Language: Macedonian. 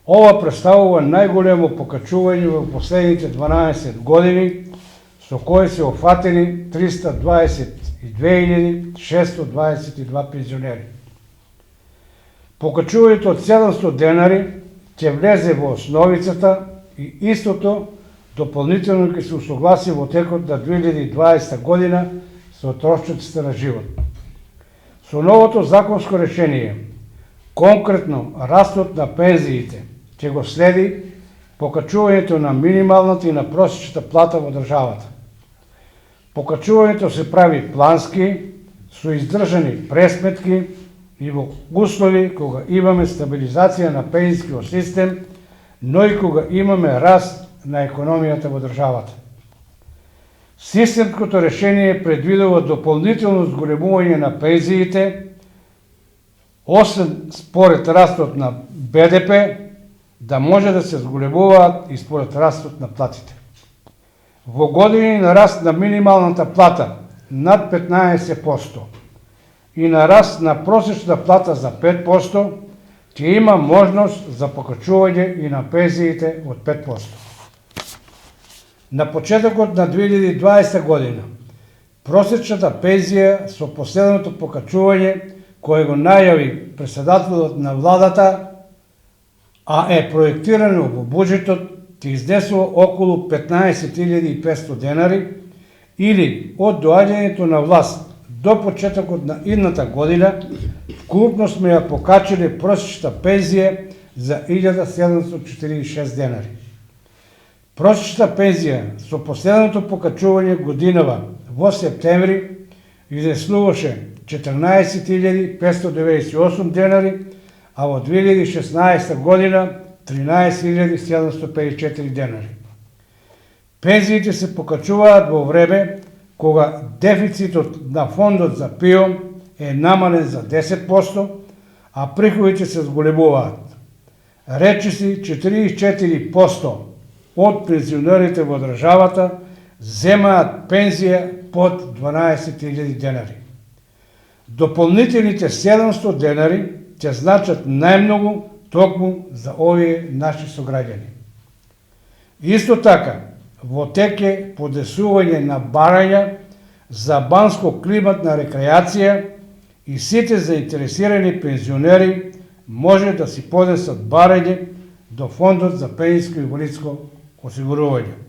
Ова представува најголемо покачување во последните 12 години, со кои се офатени 322.622 пензионери. Покачувањето од 700 денари ќе влезе во основицата и истото дополнително ќе се усогласи во текот на 2020 година со трошоците на живот. Со новото законско решение, конкретно растот на пензиите, ќе го следи покачувањето на минималната и на просечната плата во државата. Покачувањето се прави плански, со издржани пресметки и во услови кога имаме стабилизација на пензискиот систем, но и кога имаме раст на економијата во државата. Системското решение предвидува дополнително зголемување на пензиите, освен според растот на БДП, да може да се зголемуваат и според растот на платите. Во години на раст на минималната плата над 15% и на раст на просечна плата за 5%, ќе има можност за покачување и на пензиите од 5%. На почетокот на 2020 година, просечната пензија со последното покачување, кое го најави председателот на владата, а е проектирано во буџетот, ќе изнесува околу 15.500 денари, или од доаѓањето на власт до почетокот на идната година, вкупно сме ја покачили просечната пензија за 1746 денари. Просечната пензија со последното покачување годинава во септември изнесуваше 14.598 денари, а во 2016 година 13.754 денари. Пензиите се покачуваат во време кога дефицитот на фондот за ПИО е намален за 10%, а приходите се зголемуваат. Речиси 44% од пензионерите во државата земаат пензија под 12.000 денари. Дополнителните 700 денари ќе значат најмногу токму за овие наши сограѓани. Исто така, во теке подесување на барања за банско-климатна рекреација и сите заинтересирани пензионери може да си подесат барање до Фондот за пензиско и инвалидско осигурување.